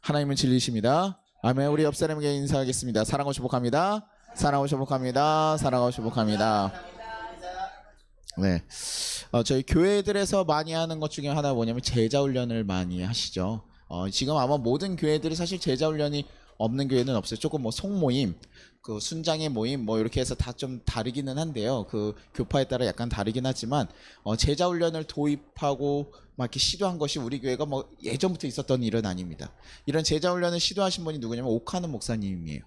하나님은 진리십니다. 아멘. 우리 옆 사람에게 인사하겠습니다. 사랑하고 축복합니다. 사랑하고 축복합니다. 사랑하고 축복합니다. 네, 저희 교회들에서 많이 하는 것 중에 하나가 뭐냐면 제자 훈련을 많이 하시죠. 지금 아마 모든 교회들이 사실 제자 훈련이 없는 교회는 없어요. 조금 뭐 송모임, 그 순장의 모임 뭐 이렇게 해서 다 좀 다르기는 한데요. 그 교파에 따라 약간 다르긴 하지만 제자 훈련을 도입하고 막 이렇게 시도한 것이 우리 교회가 뭐 예전부터 있었던 일은 아닙니다. 이런 제자 훈련을 시도하신 분이 누구냐면 오카는 목사님이에요.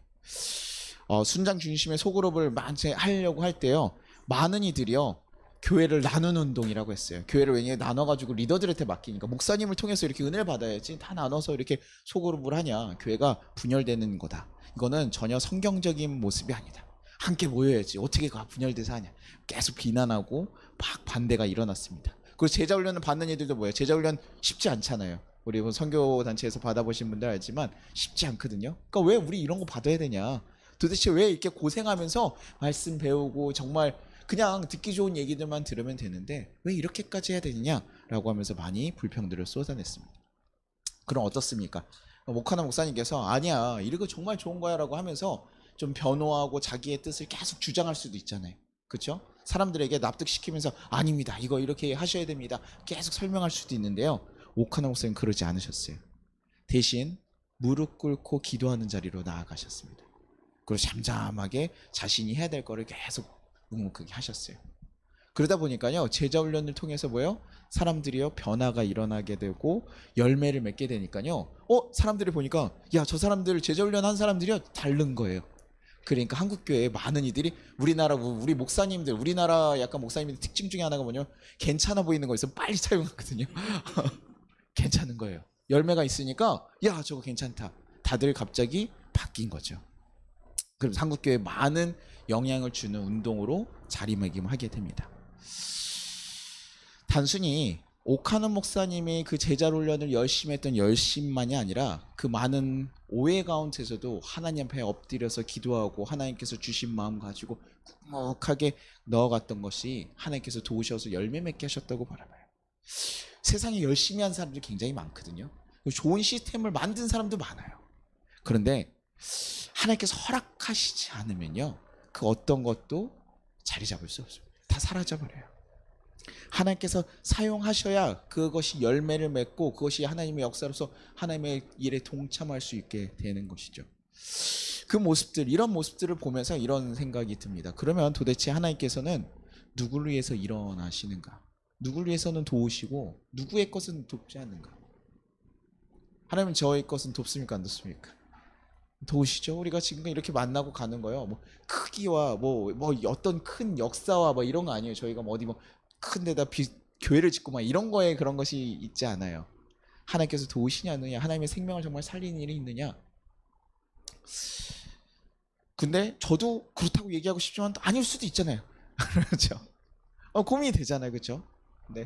순장 중심의 소그룹을 많이 하려고 할 때요, 많은 이들이요 교회를 나누는 운동이라고 했어요. 교회를 왜냐면 나눠가지고 리더들한테 맡기니까 목사님을 통해서 이렇게 은혜를 받아야지 다 나눠서 이렇게 소그룹을 하냐, 교회가 분열되는 거다. 이거는 전혀 성경적인 모습이 아니다. 함께 모여야지 어떻게 분열돼서 하냐, 계속 비난하고 막 반대가 일어났습니다. 그리고 제자훈련을 받는 이들도 뭐예요? 제자훈련 쉽지 않잖아요. 우리 선교단체에서 받아보신 분들 알지만 쉽지 않거든요. 그러니까 왜 우리 이런 거 받아야 되냐, 도대체 왜 이렇게 고생하면서 말씀 배우고 정말 그냥 듣기 좋은 얘기들만 들으면 되는데 왜 이렇게까지 해야 되느냐라고 하면서 많이 불평들을 쏟아냈습니다. 그럼 어떻습니까? 목하나 목사님께서 아니야, 이거 정말 좋은 거야 라고 하면서 좀 변호하고 자기의 뜻을 계속 주장할 수도 있잖아요. 그렇죠? 사람들에게 납득시키면서 아닙니다, 이거 이렇게 하셔야 됩니다, 계속 설명할 수도 있는데요, 오카나 목사님 그러지 않으셨어요. 대신 무릎 꿇고 기도하는 자리로 나아가셨습니다. 그리고 잠잠하게 자신이 해야 될 거를 계속 묵묵하게 하셨어요. 그러다 보니까요, 제자훈련을 통해서 뭐예요? 사람들이요 변화가 일어나게 되고 열매를 맺게 되니까요, 사람들이 보니까 야, 저 사람들 제자훈련 한 사람들이요 다른 거예요. 그러니까 한국교회에 많은 이들이 우리나라 우리 목사님들, 우리나라 약간 목사님들 특징 중에 하나가 뭐냐면 괜찮아 보이는 거 있으면 빨리 사용하거든요. 괜찮은 거예요. 열매가 있으니까 야, 저거 괜찮다, 다들 갑자기 바뀐 거죠. 그럼 한국교회에 많은 영향을 주는 운동으로 자리매김하게 됩니다. 단순히 오카는 목사님이 그 제자훈련을 열심히 했던 열심만이 아니라 그 많은 오해 가운데서도 하나님 앞에 엎드려서 기도하고 하나님께서 주신 마음 가지고 묵묵하게 넣어갔던 것이 하나님께서 도우셔서 열매 맺게 하셨다고 바라봐요. 세상에 열심히 한 사람들이 굉장히 많거든요. 좋은 시스템을 만든 사람도 많아요. 그런데 하나님께서 허락하시지 않으면요, 그 어떤 것도 자리 잡을 수 없습니다. 다 사라져버려요. 하나님께서 사용하셔야 그것이 열매를 맺고 그것이 하나님의 역사로서 하나님의 일에 동참할 수 있게 되는 것이죠. 그 모습들, 이런 모습들을 보면서 이런 생각이 듭니다. 그러면 도대체 하나님께서는 누구를 위해서 일어나시는가? 누구를 위해서는 도우시고 누구의 것은 돕지 않는가? 하나님은 저의 것은 돕습니까, 안 돕습니까? 도우시죠. 우리가 지금 이렇게 만나고 가는 거요, 뭐 크기와 뭐 어떤 큰 역사와 뭐 이런 거 아니에요. 저희가 뭐 어디 뭐 큰 데다 교회를 짓고 막 이런 거에 그런 것이 있지 않아요. 하나님께서 도우시냐느냐, 하나님의 생명을 정말 살리는 일이 있느냐. 근데 저도 그렇다고 얘기하고 싶지만 아닐 수도 있잖아요. 그렇죠? 고민이 되잖아요. 그렇죠? 네.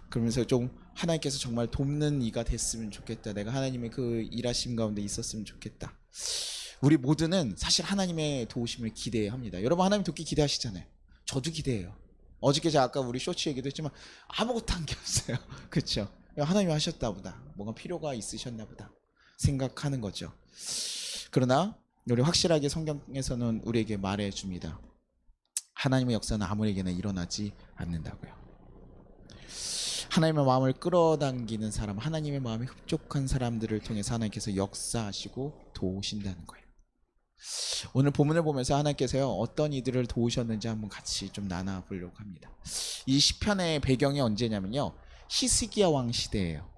그러면서 좀 하나님께서 정말 돕는 이가 됐으면 좋겠다, 내가 하나님의 그 일하심 가운데 있었으면 좋겠다. 우리 모두는 사실 하나님의 도우심을 기대합니다. 여러분 하나님 돕기 기대하시잖아요. 저도 기대해요. 어저께 제가 아까 우리 쇼츠 얘기도 했지만 아무것도 한 게 없어요. 그렇죠? 하나님이 하셨다 보다, 뭔가 필요가 있으셨나 보다 생각하는 거죠. 그러나 우리 확실하게 성경에서는 우리에게 말해줍니다. 하나님의 역사는 아무에게나 일어나지 않는다고요. 하나님의 마음을 끌어당기는 사람, 하나님의 마음에 흡족한 사람들을 통해서 하나님께서 역사하시고 도우신다는 거예요. 오늘 본문을 보면서 하나님께서요 어떤 이들을 도우셨는지 한번 같이 좀 나눠보려고 합니다. 이 시편의 배경이 언제냐면요, 히스기야 왕 시대예요.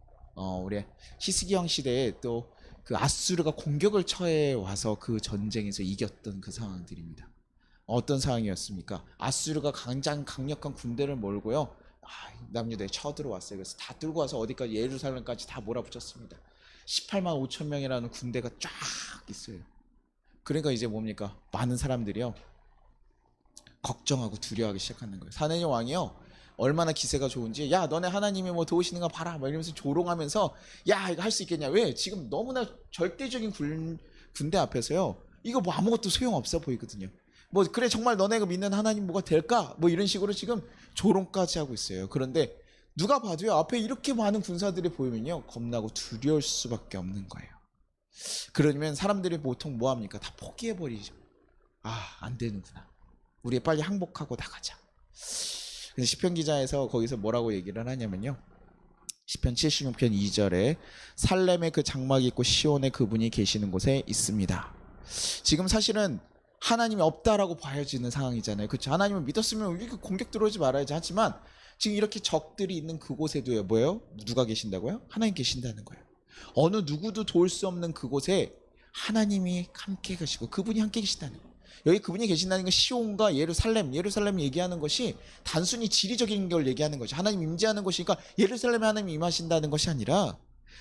우리 히스기야 왕 시대에 또 그 아수르가 공격을 처해 와서 그 전쟁에서 이겼던 그 상황들입니다. 어떤 상황이었습니까? 아수르가 가장 강력한 군대를 몰고요, 남유다에 쳐들어왔어요. 그래서 다 뚫고 와서 어디까지, 예루살렘까지 다 몰아붙였습니다. 18만 5천 명이라는 군대가 쫙 있어요. 그러니까 이제 뭡니까? 많은 사람들이요 걱정하고 두려워하기 시작하는 거예요. 사내녀 왕이요 얼마나 기세가 좋은지, 야, 너네 하나님이 뭐 도우시는 거 봐라 막 이러면서 조롱하면서, 야, 이거 할 수 있겠냐, 왜 지금 너무나 절대적인 군대 앞에서요 이거 뭐 아무것도 소용없어 보이거든요. 뭐 그래 정말 너네가 믿는 하나님 뭐가 될까, 뭐 이런 식으로 지금 조롱까지 하고 있어요. 그런데 누가 봐도요 앞에 이렇게 많은 군사들이 보이면요 겁나고 두려울 수밖에 없는 거예요. 그러면 사람들이 보통 뭐 합니까? 다 포기해 버리죠. 아, 안 되는구나. 우리 빨리 항복하고 나가자. 그래서 시편 기자에서 거기서 뭐라고 얘기를 하냐면요. 시편 76편 2절에 살렘의 그 장막이 있고 시온의 그분이 계시는 곳에 있습니다. 지금 사실은 하나님이 없다라고 봐야지는 상황이잖아요. 그렇죠? 하나님을 믿었으면 이렇게 공격 들어오지 말아야지. 하지만 지금 이렇게 적들이 있는 그곳에도요, 뭐예요? 누가 계신다고요? 하나님 계신다는 거예요. 어느 누구도 도울 수 없는 그곳에 하나님이 함께 계시고 그분이 함께 계신다는 거예요. 여기 그분이 계신다는 건 시온과 예루살렘 얘기하는 것이 단순히 지리적인 걸 얘기하는 거죠. 하나님 임재하는 곳이니까 예루살렘에 하나님이 임하신다는 것이 아니라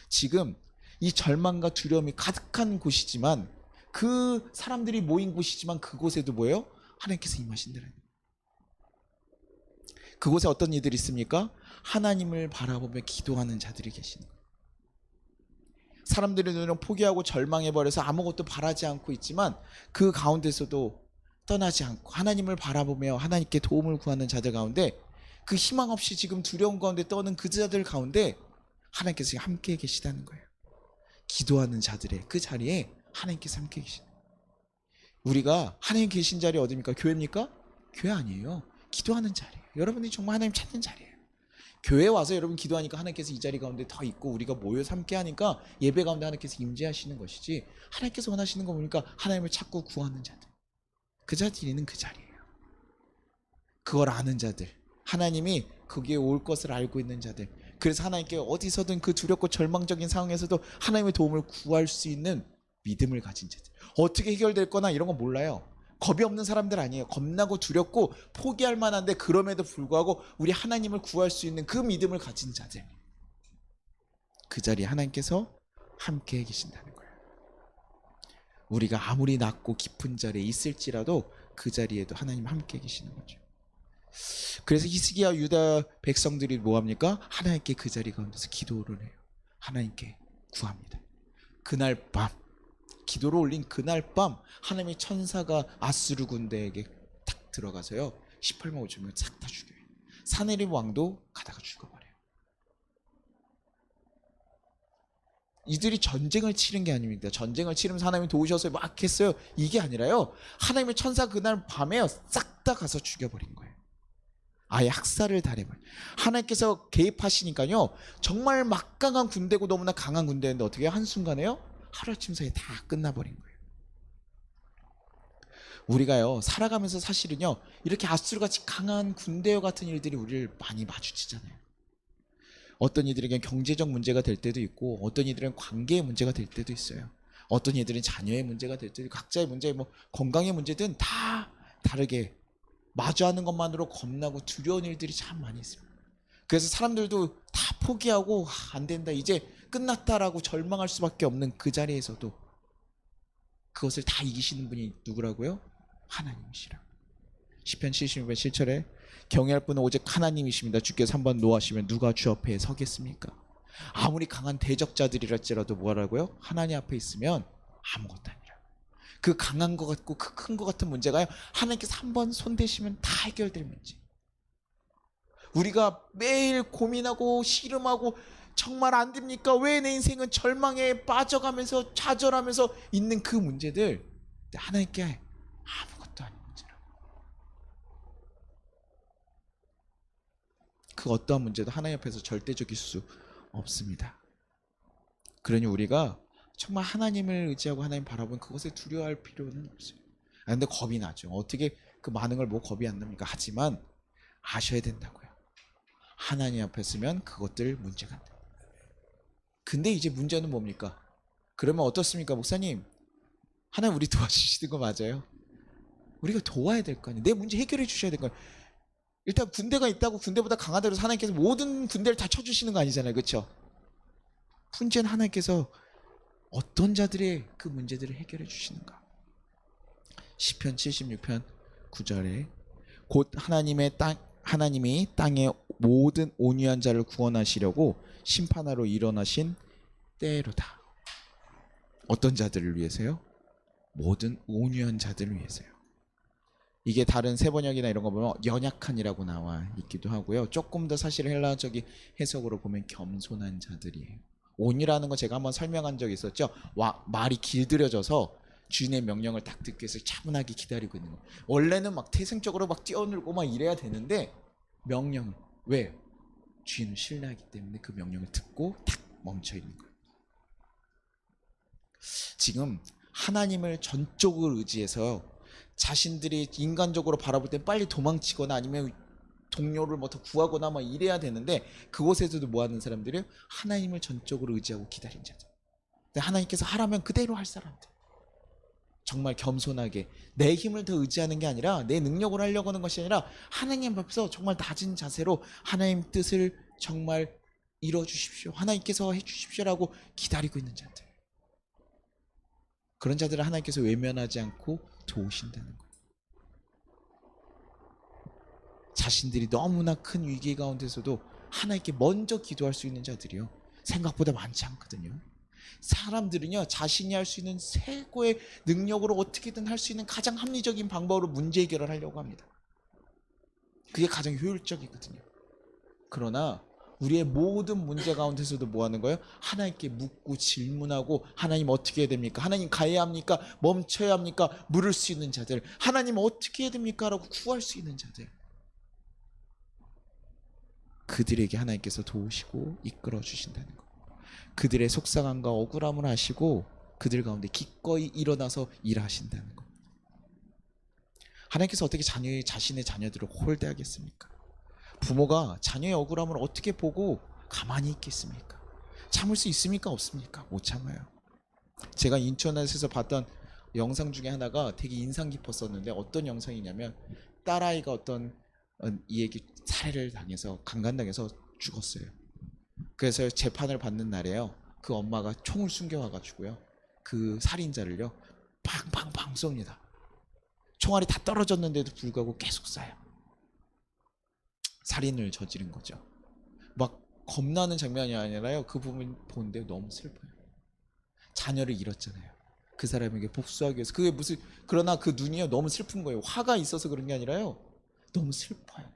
지금 이 절망과 두려움이 가득한 곳이지만 그 사람들이 모인 곳이지만 그곳에도 뭐예요? 하나님께서 임하신다는 거예요. 그곳에 어떤 이들이 있습니까? 하나님을 바라보며 기도하는 자들이 계시는 거예요. 사람들의 눈을 포기하고 절망해버려서 아무것도 바라지 않고 있지만 그 가운데서도 떠나지 않고 하나님을 바라보며 하나님께 도움을 구하는 자들 가운데 그 희망 없이 지금 두려움 가운데 떠는 그 자들 가운데 하나님께서 함께 계시다는 거예요. 기도하는 자들의 그 자리에 하나님께서 함께 계시는 거예요. 우리가 하나님 계신 자리 어디입니까? 교회입니까? 교회 아니에요. 기도하는 자리예요. 여러분이 정말 하나님 찾는 자리예요. 교회에 와서 여러분 기도하니까 하나님께서 이 자리 가운데 더 있고 우리가 모여서 함께 하니까 예배 가운데 하나님께서 임재하시는 것이지, 하나님께서 원하시는 거 보니까 하나님을 찾고 구하는 자들, 그 자리는 그 자리예요. 그걸 아는 자들, 하나님이 거기에 올 것을 알고 있는 자들, 그래서 하나님께 어디서든 그 두렵고 절망적인 상황에서도 하나님의 도움을 구할 수 있는 믿음을 가진 자들. 어떻게 해결될 거나 이런 거 몰라요. 겁이 없는 사람들 아니에요. 겁나고 두렵고 포기할 만한데 그럼에도 불구하고 우리 하나님을 구할 수 있는 그 믿음을 가진 자들, 그 자리에 하나님께서 함께 계신다는 거예요. 우리가 아무리 낮고 깊은 자리에 있을지라도 그 자리에도 하나님 함께 계시는 거죠. 그래서 히스기야 유다 백성들이 뭐합니까? 하나님께 그 자리 가운데서 기도를 해요. 하나님께 구합니다. 그날 밤, 기도를 올린 그날 밤 하나님의 천사가 아수르 군대에게 탁 들어가서요 18만 5천 명 싹 다 죽여요. 사네립 왕도 가다가 죽어버려요. 이들이 전쟁을 치른 게 아닙니다. 전쟁을 치르면서 하나님이 도우셔서 막 했어요. 이게 아니라요, 하나님의 천사 그날 밤에 싹 다 가서 죽여버린 거예요. 아예 학살을 당해버려요. 하나님께서 개입하시니까요 정말 막강한 군대고 너무나 강한 군대인데 어떻게 해요? 한순간에요 하루아침 사이에 다 끝나버린 거예요. 우리가요 살아가면서 사실은요 이렇게 아수르같이 강한 군대와 같은 일들이 우리를 많이 마주치잖아요. 어떤 이들에겐 경제적 문제가 될 때도 있고, 어떤 이들은 관계의 문제가 될 때도 있어요. 어떤 이들은 자녀의 문제가 될 때도 있고, 각자의 문제, 뭐 건강의 문제든 다 다르게 마주하는 것만으로 겁나고 두려운 일들이 참 많이 있습니다. 그래서 사람들도 다 포기하고 안 된다, 이제 끝났다라고 절망할 수밖에 없는 그 자리에서도 그것을 다 이기시는 분이 누구라고요? 하나님이시라고. 시편 76편 7절에 경외할 분은 오직 하나님이십니다. 주께서 한번 노하시면 누가 주 앞에 서겠습니까? 아무리 강한 대적자들이랄지라도 뭐라고요? 하나님 앞에 있으면 아무것도 아니라. 그 강한 것 같고 그 큰 것 같은 문제가요 하나님께서 한번 손대시면 다 해결될 문제. 우리가 매일 고민하고 씨름하고 정말 안 됩니까? 왜 내 인생은 절망에 빠져가면서 좌절하면서 있는 그 문제들, 하나님께 아무것도 아닌 문제라고. 그 어떠한 문제도 하나님 앞에서 절대적일 수 없습니다. 그러니 우리가 정말 하나님을 의지하고 하나님 바라보면 그것에 두려워할 필요는 없어요. 근데 겁이 나죠. 어떻게 그 많은 걸 뭐 겁이 안 납니까? 하지만 아셔야 된다고요. 하나님 앞에 서면 그것들 문제가 안 돼요. 근데 이제 문제는 뭡니까? 그러면 어떻습니까, 목사님? 하나님 우리 도와주시는 거 맞아요? 우리가 도와야 될 거 아니에요. 내 문제 해결해 주셔야 될 거 아니에요. 일단 군대가 있다고 군대보다 강하다고 해서 하나님께서 모든 군대를 다 쳐주시는 거 아니잖아요. 그렇죠? 문제는 하나님께서 어떤 자들의 그 문제들을 해결해 주시는가. 시편 76편 9절에 곧 하나님이 땅의 모든 온유한 자를 구원하시려고 심판하러 일어나신 때로다. 어떤 자들을 위해서요? 모든 온유한 자들을 위해서요. 이게 다른 세번역이나 이런 거 보면 연약한이라고 나와 있기도 하고요. 조금 더 사실 헬라적인 해석으로 보면 겸손한 자들이에요. 온유라는 거 제가 한번 설명한 적이 있었죠. 말이 길들여져서 주인의 명령을 딱 듣기 위해서 차분하게 기다리고 있는 거예요. 원래는 막 태생적으로 막 뛰어놀고 막 이래야 되는데 명령을 왜? 주인을 신뢰하기 때문에 그 명령을 듣고 딱 멈춰 있는 거예요. 지금 하나님을 전적으로 의지해서 자신들이 인간적으로 바라볼 땐 빨리 도망치거나 아니면 동료를 뭐 더 구하거나 막 이래야 되는데 그곳에서도 뭐 하는 사람들이요? 하나님을 전적으로 의지하고 기다린 자들. 근데 하나님께서 하라면 그대로 할 사람들. 정말 겸손하게 내 힘을 더 의지하는 게 아니라 내 능력으로 하려고 하는 것이 아니라 하나님 앞에서 정말 낮은 자세로 하나님 뜻을 정말 이뤄주십시오. 하나님께서 해주십시오라고 기다리고 있는 자들. 그런 자들을 하나님께서 외면하지 않고 도우신다는 거예요. 자신들이 너무나 큰 위기 가운데서도 하나님께 먼저 기도할 수 있는 자들이요. 생각보다 많지 않거든요. 사람들은요, 자신이 할 수 있는 최고의 능력으로 어떻게든 할 수 있는 가장 합리적인 방법으로 문제 해결을 하려고 합니다. 그게 가장 효율적이거든요. 그러나 우리의 모든 문제 가운데서도 뭐 하는 거예요? 하나님께 묻고 질문하고 하나님 어떻게 해야 됩니까? 하나님 가야 합니까? 멈춰야 합니까? 물을 수 있는 자들. 하나님 어떻게 해야 됩니까? 라고 구할 수 있는 자들. 그들에게 하나님께서 도우시고 이끌어 주신다는 것. 그들의 속상함과 억울함을 아시고 그들 가운데 기꺼이 일어나서 일하신다는 것. 하나님께서 어떻게 자신의 자녀들을 홀대하겠습니까? 부모가 자녀의 억울함을 어떻게 보고 가만히 있겠습니까? 참을 수 있습니까? 없습니까? 못 참아요. 제가 인터넷에서 봤던 영상 중에 하나가 되게 인상 깊었었는데 어떤 영상이냐면 딸아이가 어떤 이에게 살해를 당해서 강간당해서 죽었어요. 그래서 재판을 받는 날에요. 그 엄마가 총을 숨겨와가지고요. 그 살인자를요. 팡팡팡 쏩니다. 총알이 다 떨어졌는데도 불구하고 계속 쏴요. 살인을 저지른 거죠. 막 겁나는 장면이 아니라요. 그 부분 보는데 너무 슬퍼요. 자녀를 잃었잖아요. 그 사람에게 복수하기 위해서. 그게 무슨, 그러나 그 눈이요 너무 슬픈 거예요. 화가 있어서 그런 게 아니라요. 너무 슬퍼요.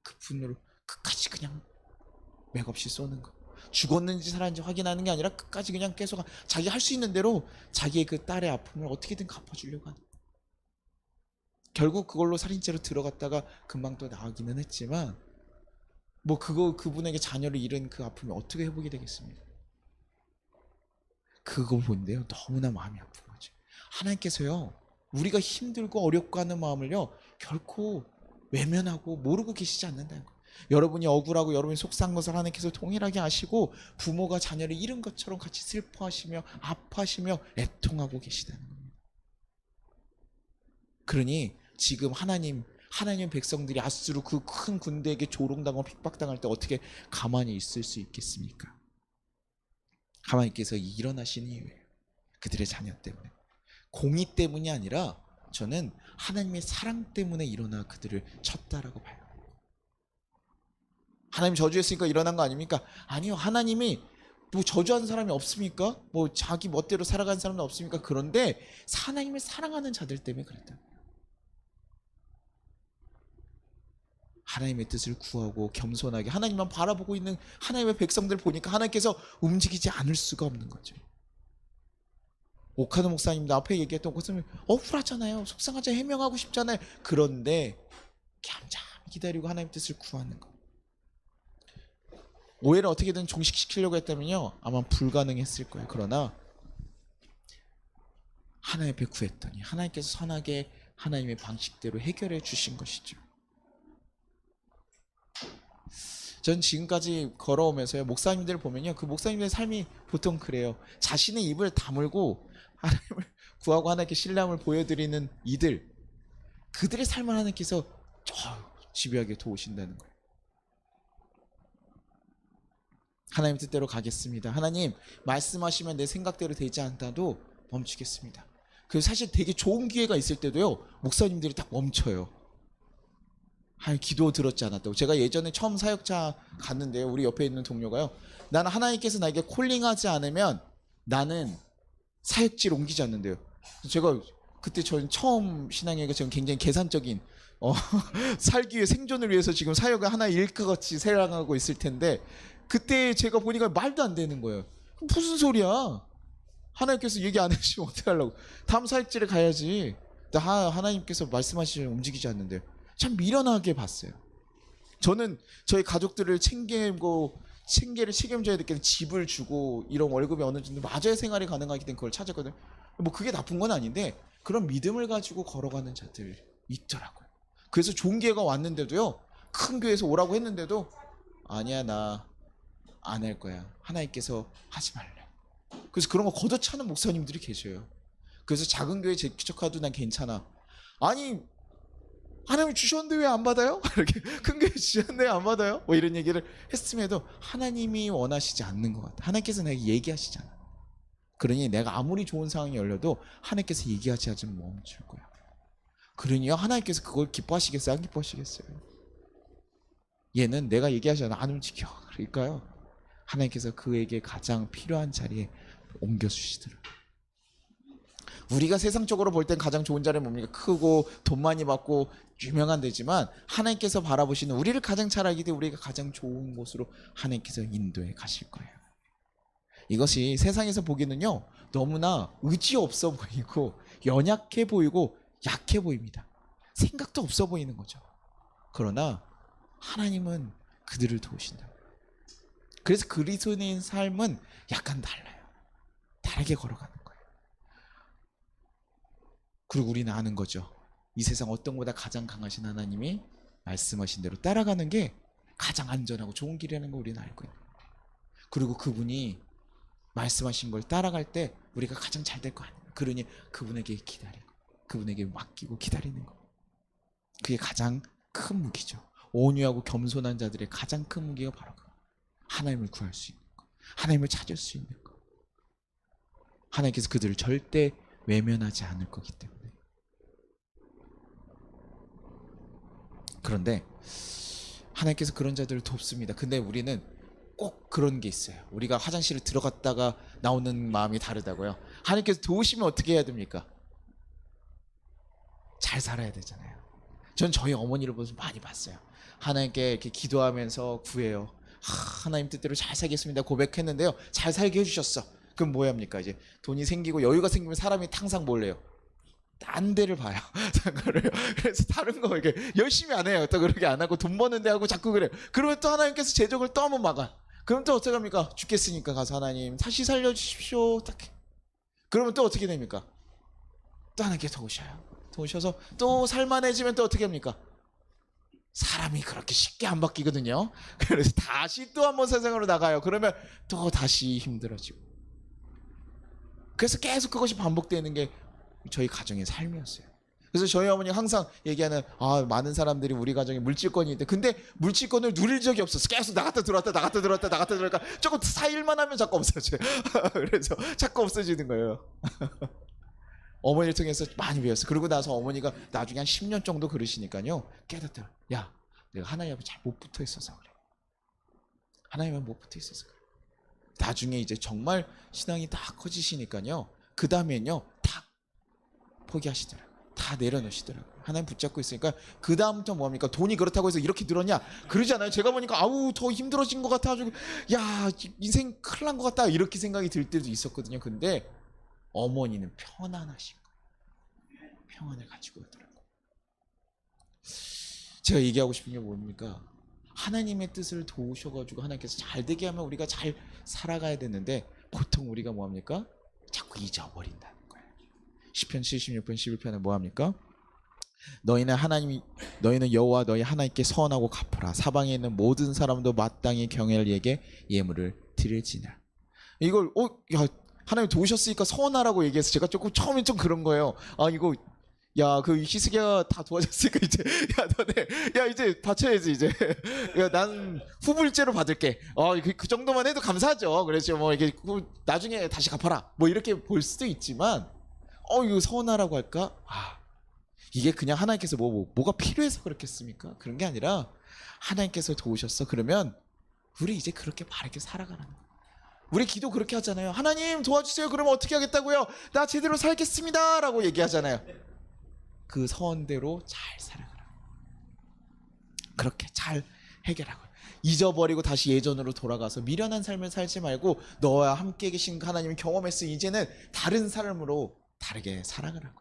그 분으로 끝까지 그냥 맥없이 쏘는 거. 죽었는지 살았는지 확인하는 게 아니라 끝까지 그냥 계속 자기 할 수 있는 대로 자기의 그 딸의 아픔을 어떻게든 갚아주려고 하는. 결국 그걸로 살인죄로 들어갔다가 금방 또 나오기는 했지만 뭐 그분에게 자녀를 잃은 그 아픔을 어떻게 회복이 되겠습니까? 그거 본데요 너무나 마음이 아픈 거죠. 하나님께서요 우리가 힘들고 어렵고 하는 마음을요 결코 외면하고 모르고 계시지 않는다는 거예요. 여러분이 억울하고 여러분이 속상한 것을 하나님께서 동일하게 아시고 부모가 자녀를 잃은 것처럼 같이 슬퍼하시며 아파하시며 애통하고 계시다는 겁니다. 그러니 지금 하나님 백성들이 아수르 그 큰 군대에게 조롱당하고 핍박당할 때 어떻게 가만히 있을 수 있겠습니까? 하나님께서 일어나신 이유예요. 그들의 자녀 때문에. 공의 때문이 아니라 저는 하나님의 사랑 때문에 일어나 그들을 쳤다라고 봐요. 하나님 저주했으니까 일어난 거 아닙니까? 아니요. 하나님이 뭐 저주한 사람이 없습니까? 뭐 자기 멋대로 살아간 사람은 없습니까? 그런데 하나님을 사랑하는 자들 때문에 그랬다. 하나님의 뜻을 구하고 겸손하게 하나님만 바라보고 있는 하나님의 백성들을 보니까 하나님께서 움직이지 않을 수가 없는 거죠. 오카노 목사님도 앞에 얘기했던 것은 억울하잖아요. 속상하잖아요. 해명하고 싶잖아요. 그런데 잠잠히 기다리고 하나님의 뜻을 구하는 거. 오해를 어떻게든 종식시키려고 했다면요 아마 불가능했을 거예요. 그러나 하나님 앞에 구했더니 하나님께서 선하게 하나님의 방식대로 해결해 주신 것이죠. 전 지금까지 걸어오면서요 목사님들 보면요 그 목사님들의 삶이 보통 그래요. 자신의 입을 다물고 하나님을 구하고 하나님께 신뢰함을 보여드리는 이들, 그들의 삶을 하나님께서 집요하게 도우신다는 거예요. 하나님 뜻대로 가겠습니다. 하나님 말씀하시면 내 생각대로 되지 않다도 멈추겠습니다. 그래서 사실 되게 좋은 기회가 있을 때도요 목사님들이 딱 멈춰요. 기도 들었지 않았다고. 제가 예전에 처음 사역자 갔는데요 우리 옆에 있는 동료가요 나는 하나님께서 나에게 콜링하지 않으면 나는 사역지를 옮기지 않는데요. 제가 그때 저는 처음 신앙에가 지금 굉장히 계산적인 살기 위해 생존을 위해서 지금 사역을 하나의 일과같이 생각하고 있을 텐데 그때 제가 보니까 말도 안 되는 거예요. 무슨 소리야? 하나님께서 얘기 안 해주시면 어떡하려고? 다음 사역질에 가야지. 하나님께서 말씀하시면 움직이지 않는데 참 미련하게 봤어요. 저는 저희 가족들을 책임져야 될 게 집을 주고 이런 월급이 어느 정도 맞아야 생활이 가능하기 때문에 그걸 찾았거든요. 뭐 그게 나쁜 건 아닌데 그런 믿음을 가지고 걸어가는 자들 있더라고요. 그래서 좋은 기회가 왔는데도요, 큰 교회에서 오라고 했는데도 아니야, 나 안 할 거야. 하나님께서 하지 말래. 그래서 그런 거 걷어차는 목사님들이 계셔요. 그래서 작은 교회 개척해도 난 괜찮아. 아니, 하나님 주셨는데 왜 안 받아요? 이렇게 큰 교회 주셨는데 왜 안 받아요? 뭐 이런 얘기를 했음에도 하나님이 원하시지 않는 것 같아. 하나님께서 내가 얘기하시잖아. 그러니 내가 아무리 좋은 상황이 열려도 하나님께서 얘기하지 않으면 멈출 거야. 그러니 하나님께서 그걸 기뻐하시겠어요? 안 기뻐하시겠어요? 얘는 내가 얘기하지 않아 안 움직여. 그러니까요, 하나님께서 그에게 가장 필요한 자리에 옮겨주시더라고요. 우리가 세상적으로 볼 땐 가장 좋은 자리는 뭡니까? 크고 돈 많이 받고 유명한 데지만 하나님께서 바라보시는 우리를 가장 잘 알기 때문에 우리가 가장 좋은 곳으로 하나님께서 인도해 가실 거예요. 이것이 세상에서 보기는요, 너무나 의지 없어 보이고 연약해 보이고 약해 보입니다. 생각도 없어 보이는 거죠. 그러나 하나님은 그들을 도우신다. 그래서 그리스도인의 삶은 약간 달라요. 다르게 걸어가는 거예요. 그리고 우리는 아는 거죠. 이 세상 어떤 것보다 가장 강하신 하나님이 말씀하신 대로 따라가는 게 가장 안전하고 좋은 길이라는 걸 우리는 알고 있는 거예요. 그리고 그분이 말씀하신 걸 따라갈 때 우리가 가장 잘 될 거 아니에요. 그러니 그분에게 기다리고 그분에게 맡기고 기다리는 거. 그게 가장 큰 무기죠. 온유하고 겸손한 자들의 가장 큰 무기가 바로 그 하나님을 구할 수 있는 것, 하나님을 찾을 수 있는 것. 하나님께서 그들을 절대 외면하지 않을 거기 때문에. 그런데 하나님께서 그런 자들을 돕습니다. 근데 우리는 꼭 그런 게 있어요. 우리가 화장실을 들어갔다가 나오는 마음이 다르다고요. 하나님께서 도우시면 어떻게 해야 됩니까? 잘 살아야 되잖아요. 전 저희 어머니를 보면서 많이 봤어요. 하나님께 이렇게 기도하면서 구해요. 하나님 뜻대로 잘 살겠습니다 고백했는데요, 잘 살게 해주셨어. 그럼 뭐 합니까? 이제 돈이 생기고 여유가 생기면 사람이 항상 뭘 해요? 딴 데를 봐요. 그래서 다른 거 이렇게 열심히 안 해요. 또 그렇게 안 하고 돈 버는 데 하고 자꾸 그래요. 그러면 또 하나님께서 재적을 또 한번 막아. 그럼 또 어떻게 합니까? 죽겠으니까 가서 하나님 다시 살려주십시오. 딱. 그러면 또 어떻게 됩니까? 또 하나님께서 도우셔요. 도우셔서 또 살만해지면 또 어떻게 합니까? 사람이 그렇게 쉽게 안 바뀌거든요. 그래서 다시 또 한번 세상으로 나가요. 그러면 또 다시 힘들어지고. 그래서 계속 그것이 반복되는 게 저희 가정의 삶이었어요. 그래서 저희 어머니 항상 얘기하는, 많은 사람들이 우리 가정에 물질권이 있대. 근데 물질권을 누릴 적이 없었어. 계속 나갔다 들어왔다 나갔다 들어왔다 나갔다 들어왔다. 조금 4일만 하면 자꾸 없어져요. 그래서 자꾸 없어지는 거예요. 어머니를 통해서 많이 배웠어요. 그러고 나서 어머니가 나중에 한 10년 정도 그러시니까요, 깨닫더라. 야, 내가 하나님 앞에 잘 못 붙어 있어서 그래. 하나님 앞에 못 붙어 있어서 그래. 나중에 이제 정말 신앙이 다 커지시니까요, 그 다음엔요 다 포기하시더라고요. 다 내려놓으시더라고요. 하나님 붙잡고 있으니까 그 다음부터 뭐합니까? 돈이 그렇다고 해서 이렇게 늘었냐? 그러잖아요. 제가 보니까 더 힘들어진 것 같아가지고, 야, 인생 큰일 난 것 같다 이렇게 생각이 들 때도 있었거든요. 근데 어머니는 편안하신 거예요. 평안을 가지고 오더라고요. 제가 얘기하고 싶은 게 뭡니까? 하나님의 뜻을 도우셔가지고 하나님께서 잘 되게 하면 우리가 잘 살아가야 되는데, 보통 우리가 뭐합니까? 자꾸 잊어버린다는 거예요. 시편 76편 11편에 뭐합니까? 너희는 여호와 너희 하나님께 서원하고 갚으라. 사방에 있는 모든 사람도 마땅히 경외할 이에게 예물을 드릴지니라. 이걸 하나님 도우셨으니까 서원하라고 얘기해서 제가 조금 처음엔 좀 그런 거예요. 이거 그 희숙이가 다 도와줬으니까 이제 너네 이제 바쳐야지 이제. 난 후불제로 받을게. 그 정도만 해도 감사하죠. 그래서 뭐 이게 나중에 다시 갚아라 뭐 이렇게 볼 수도 있지만, 이거 서운하라고 할까? 이게 그냥 하나님께서 뭐가 필요해서 그렇겠습니까? 그런 게 아니라 하나님께서 도우셨어. 그러면 우리 이제 그렇게 바르게 살아가라는 거예요. 우리 기도 그렇게 하잖아요. 하나님 도와주세요. 그러면 어떻게 하겠다고요? 나 제대로 살겠습니다 라고 얘기하잖아요. 그 서원대로 잘 살아가라. 그렇게 잘 해결하고. 잊어버리고 다시 예전으로 돌아가서 미련한 삶을 살지 말고 너와 함께 계신 하나님을 경험했으니 이제는 다른 삶으로 다르게 살아가라고.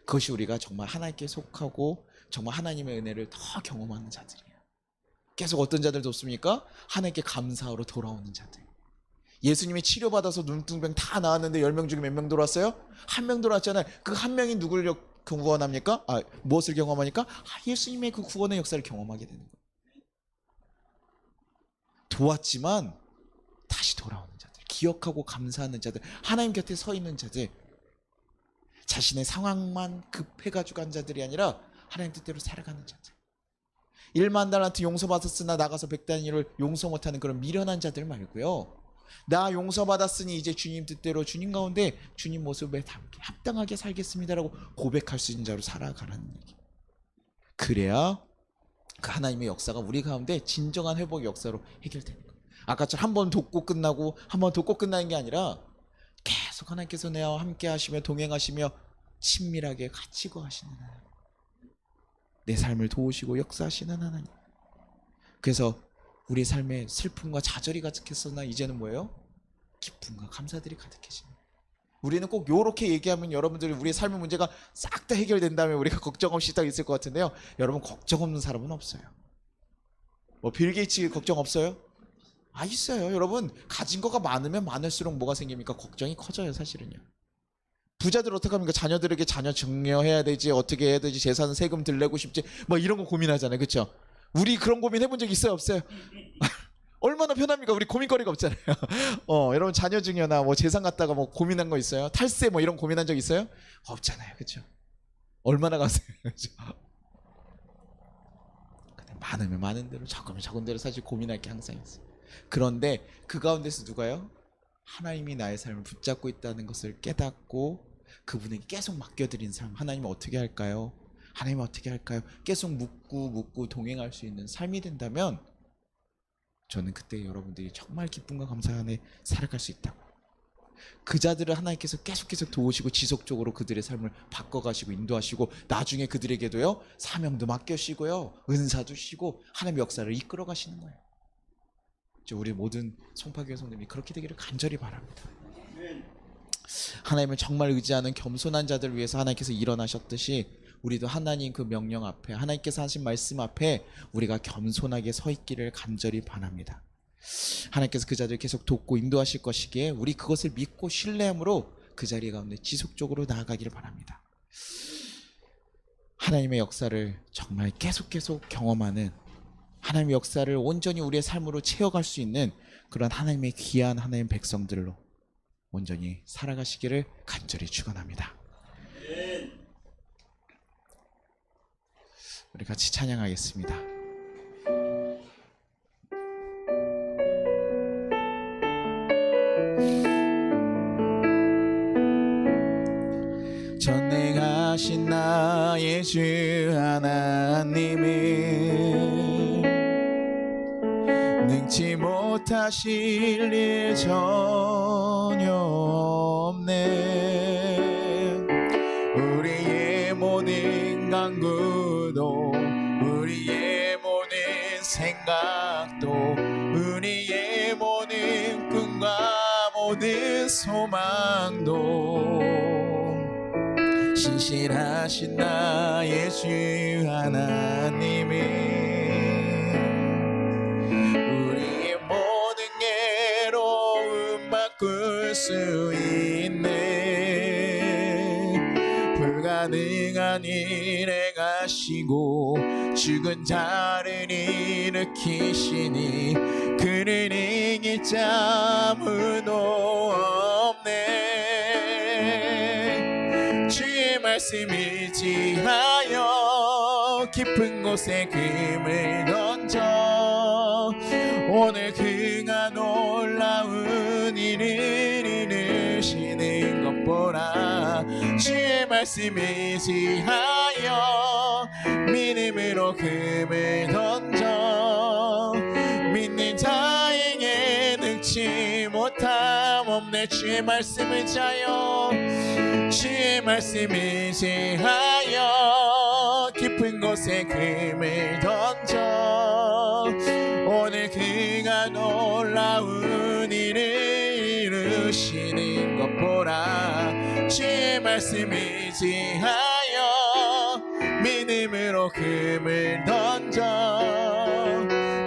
그것이 우리가 정말 하나님께 속하고 정말 하나님의 은혜를 더 경험하는 자들이에요. 계속 어떤 자들도 없습니까? 하나님께 감사하러 돌아오는 자들. 예수님이 치료받아서 눈등병 다 나았는데 10명 중에 몇 명 돌아왔어요? 한 명 돌아왔잖아요. 그 한 명이 누구를 구원합니까? 무엇을 경험하니까? 예수님의 그 구원의 역사를 경험하게 되는 거예요. 도왔지만 다시 돌아오는 자들, 기억하고 감사하는 자들, 하나님 곁에 서 있는 자들, 자신의 상황만 급해가지고 간 자들이 아니라 하나님 뜻대로 살아가는 자들. 1만 달란트 용서받았으나 나가서 100단위를 용서 못하는 그런 미련한 자들 말고요. 나 용서받았으니 이제 주님 뜻대로 주님 가운데 주님 모습에 합당하게 살겠습니다라고 고백할 수 있는 자로 살아가라는 얘기. 그래야 그 하나님의 역사가 우리 가운데 진정한 회복의 역사로 해결되는 거예요. 아까처럼 한 번 돕고 끝나고 한 번 돕고 끝나는 게 아니라 계속 하나님께서 내와 함께 하시며 동행하시며 친밀하게 같이 거하시는 하나님, 내 삶을 도우시고 역사하시는 하나님. 그래서 우리 삶에 슬픔과 좌절이 가득했으나 이제는 뭐예요? 기쁨과 감사들이 가득해지는. 우리는 꼭 요렇게 얘기하면 여러분들이 우리의 삶의 문제가 싹 다 해결된다면 우리가 걱정 없이 딱 있을 것 같은데요. 여러분, 걱정 없는 사람은 없어요. 뭐 빌 게이츠 걱정 없어요? 있어요. 여러분, 가진 거가 많으면 많을수록 뭐가 생깁니까? 걱정이 커져요, 사실은요. 부자들 어떻게 합니까? 자녀들에게 자녀 증여해야 되지, 어떻게 해야 되지, 재산 세금 들 내고 싶지, 뭐 이런 거 고민하잖아요. 그렇죠? 우리 그런 고민 해본 적 있어요, 없어요? 얼마나 편합니까? 우리 고민거리가 없잖아요. 여러분, 자녀 증여나 뭐 재산 갖다가 뭐 고민한 거 있어요? 탈세 뭐 이런 고민한 적 있어요? 없잖아요. 그렇죠? 얼마나 가세요? 그렇죠? 많으면 많은 대로, 적으면 적은 대로 사실 고민할 게 항상 있어요. 그런데 그 가운데서 누가요? 하나님이 나의 삶을 붙잡고 있다는 것을 깨닫고 그분에게 계속 맡겨드린 삶, 하나님은 어떻게 할까요? 하나님은 어떻게 할까요? 계속 묻고 동행할 수 있는 삶이 된다면 저는 그때 여러분들이 정말 기쁨과 감사 안에 살아갈 수 있다고. 그 자들을 하나님께서 계속 도우시고 지속적으로 그들의 삶을 바꿔가시고 인도하시고 나중에 그들에게도요 사명도 맡겨시고요 은사도 주시고 하나님의 역사를 이끌어 가시는 거예요. 우리 모든 송파교회 성도님이 그렇게 되기를 간절히 바랍니다. 하나님을 정말 의지하는 겸손한 자들을 위해서 하나님께서 일어나셨듯이 우리도 하나님 그 명령 앞에, 하나님께서 하신 말씀 앞에 우리가 겸손하게 서 있기를 간절히 바랍니다. 하나님께서 그 자들을 계속 돕고 인도하실 것이기에 우리 그것을 믿고 신뢰함으로 그 자리 가운데 지속적으로 나아가기를 바랍니다. 하나님의 역사를 정말 계속 경험하는, 하나님의 역사를 온전히 우리의 삶으로 채워갈 수 있는 그런 하나님의 귀한 하나님 백성들로 온전히 살아가시기를 간절히 축원합니다. 우리 같이 찬양하겠습니다. 전능하신 나의 주 하나님은 능치 못하실 일 전혀 없네. 우리의 모든 간구도 우리의 모든 생각도 우리의 모든 꿈과 모든 소망도 신실하신 나의 주 하나님이 우리의 모든 괴로움 바꿀 수 있네. 불가능한 일 행하시고 죽은 자를 일으키시니 그를 이길 자 아무도 없네. 주의 말씀 의지하여 깊은 곳에 금을 던져 오늘 그가 놀라운 일을 이루시는 것 보라. 주의 말씀 의지하여 믿음으로 금을 던져 믿는 자에게 능치 못함 없네. 주의 말씀 의지하여 주의 말씀 의지하여 깊은 깊은 곳에 금을 던져 오늘 그가 놀라운 일을 이루시는 것 보라. 주의 말씀 의지하여 믿음으로 금을 던져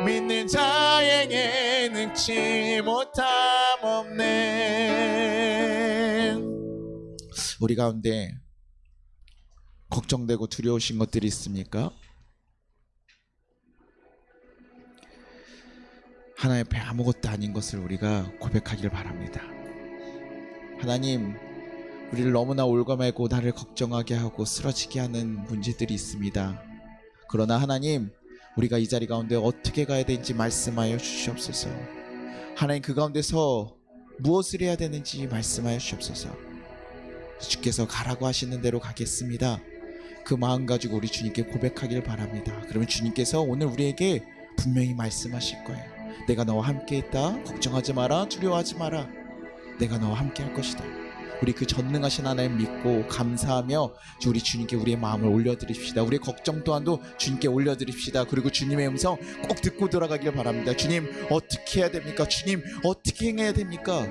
믿는 자에게 능치 못함 없네. 우리 가운데 걱정되고 두려우신 것들이 있습니까? 하나님 앞에 아무것도 아닌 것을 우리가 고백하길 바랍니다. 하나님, 우리를 너무나 올가매고 나를 걱정하게 하고 쓰러지게 하는 문제들이 있습니다. 그러나 하나님, 우리가 이 자리 가운데 어떻게 가야 되는지 말씀하여 주시옵소서. 하나님, 그 가운데서 무엇을 해야 되는지 말씀하여 주시옵소서. 주께서 가라고 하시는 대로 가겠습니다. 그 마음 가지고 우리 주님께 고백하길 바랍니다. 그러면 주님께서 오늘 우리에게 분명히 말씀하실 거예요. 내가 너와 함께 있다. 걱정하지 마라. 두려워하지 마라. 내가 너와 함께 할 것이다. 우리 그 전능하신 하나님 믿고 감사하며 우리 주님께 우리의 마음을 올려드립시다. 우리의 걱정 또한도 주님께 올려드립시다. 그리고 주님의 음성 꼭 듣고 돌아가길 바랍니다. 주님, 어떻게 해야 됩니까? 주님, 어떻게 행해야 됩니까?